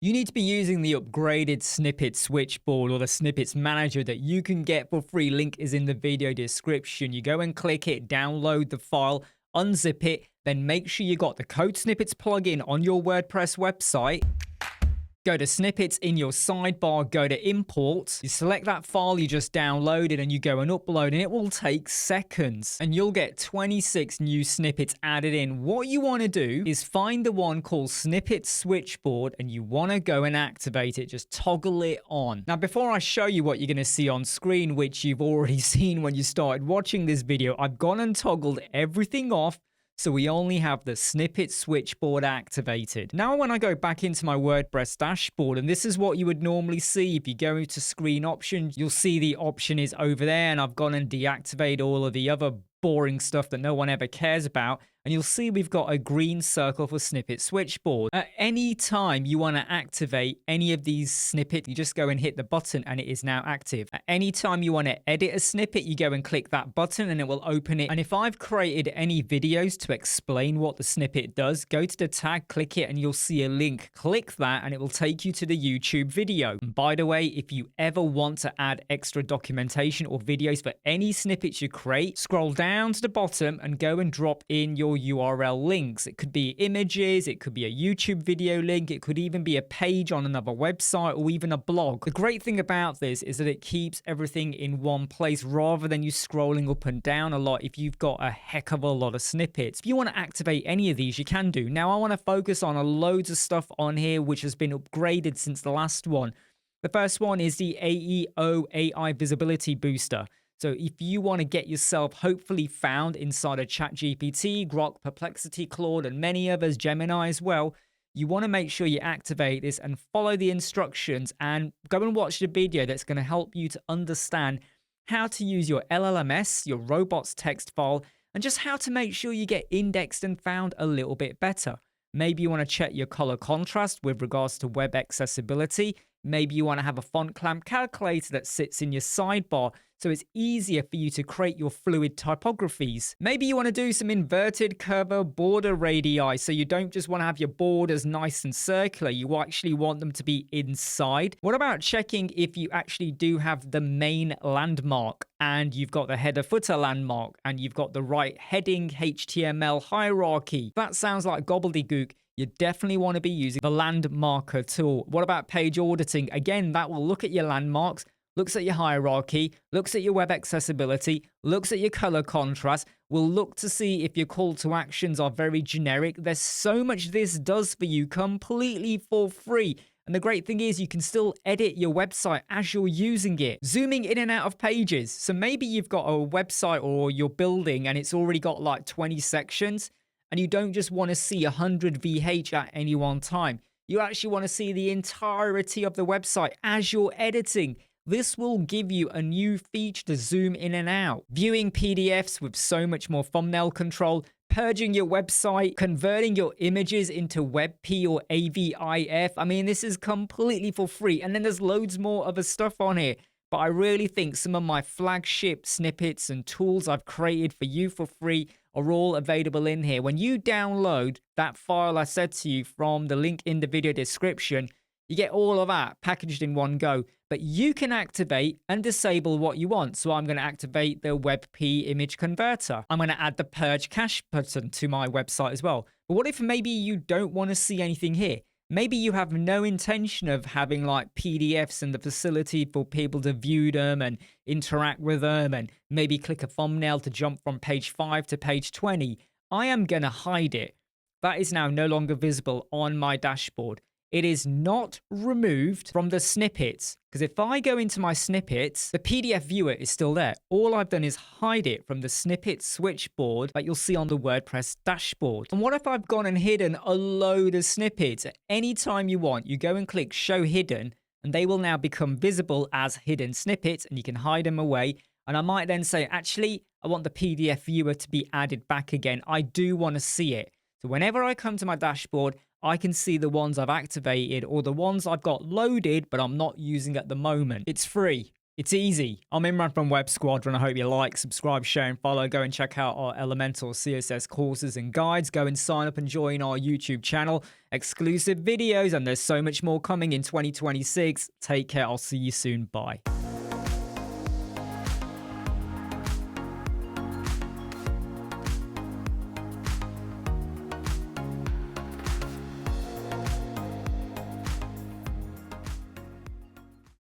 You need to be using the upgraded Snippet switchboard or the Snippets manager that you can get for free. Link is in the video description. You go and click it, download the file, unzip it, then make sure you got the Code Snippets plugin on your WordPress website. Go to Snippets in your sidebar, go to Import, you select that file you just downloaded and you go and upload, and it will take seconds and you'll get 26 new snippets added in. What you want to do is find the one called Snippet Switchboard and you want to go and activate it. Just toggle it on. Now, before I show you what you're going to see on screen, which you've already seen when you started watching this video, I've gone and toggled everything off. So we only have the Snippet switchboard activated. Now when I go back into my WordPress dashboard, and this is what you would normally see if you go into screen options, you'll see the option is over there, and I've gone and deactivated all of the other boring stuff that no one ever cares about. And you'll see we've got a green circle for Snippet Switchboard. At any time you want to activate any of these snippets, you just go and hit the button and it is now active. At any time you want to edit a snippet, you go and click that button and it will open it. And if I've created any videos to explain what the snippet does, go to the tag, click it, and you'll see a link. Click that and it will take you to the YouTube video. And by the way, if you ever want to add extra documentation or videos for any snippets you create, scroll down to the bottom and go and drop in your URL links. It could be images, it could be a YouTube video link, it could even be a page on another website or even a blog. The great thing about this is that it keeps everything in one place rather than you scrolling up and down a lot if you've got a heck of a lot of snippets. If you want to activate any of these, you can do. Now I want to focus on loads of stuff on here which has been upgraded since the last one. The first one is the AEO AI Visibility Booster. So if you want to get yourself hopefully found inside of ChatGPT, Grok, Perplexity, Claude, and many others, Gemini as well, you want to make sure you activate this and follow the instructions and go and watch the video that's going to help you to understand how to use your LLMS, your robots text file, and just how to make sure you get indexed and found a little bit better. Maybe you want to check your color contrast with regards to web accessibility. Maybe you want to have a font clamp calculator that sits in your sidebar so it's easier for you to create your fluid typographies. Maybe you want to do some inverted curve border radii so you don't just want to have your borders nice and circular, you actually want them to be inside. What about checking if you actually do have the main landmark and you've got the header footer landmark and you've got the right heading HTML hierarchy? That sounds like gobbledygook. You definitely want to be using the landmarker tool. What about page auditing? Again, that will look at your landmarks, looks at your hierarchy, looks at your web accessibility, looks at your color contrast, will look to see if your call to actions are very generic. There's so much this does for you completely for free. And the great thing is you can still edit your website as you're using it, zooming in and out of pages. So maybe you've got a website or you're building and it's already got like 20 sections. And you don't just want to see 100 VH at any one time. You actually want to see the entirety of the website as you're editing. This will give you a new feature to zoom in and out. Viewing PDFs with so much more thumbnail control, purging your website, converting your images into WebP or AVIF. I mean, this is completely for free. And then there's loads more other stuff on here. But I really think some of my flagship snippets and tools I've created for you for free are all available in here. When you download that file I said to you from the link in the video description, you get all of that packaged in one go. But you can activate and disable what you want. So I'm going to activate the WebP image converter. I'm going to add the purge cache button to my website as well. But what if maybe you don't want to see anything here? Maybe you have no intention of having like PDFs and the facility for people to view them and interact with them and maybe click a thumbnail to jump from page 5 to page 20. I am going to hide it. That is now no longer visible on my dashboard. It is not removed from the snippets because if I go into my snippets, the PDF viewer is still there. All I've done is hide it from the snippet switchboard that you'll see on the WordPress dashboard. And what if I've gone and hidden a load of snippets? At any time you want, you go and click show hidden and they will now become visible as hidden snippets and you can hide them away. And I might then say, actually, I want the PDF viewer to be added back again. I do want to see it. So whenever I come to my dashboard, I can see the ones I've activated or the ones I've got loaded, but I'm not using at the moment. It's free. It's easy. I'm Imran from Web Squadron. I hope you like, subscribe, share, and follow. Go and check out our Elemental CSS courses and guides. Go and sign up and join our YouTube channel. Exclusive videos, and there's so much more coming in 2026. Take care. I'll see you soon. Bye.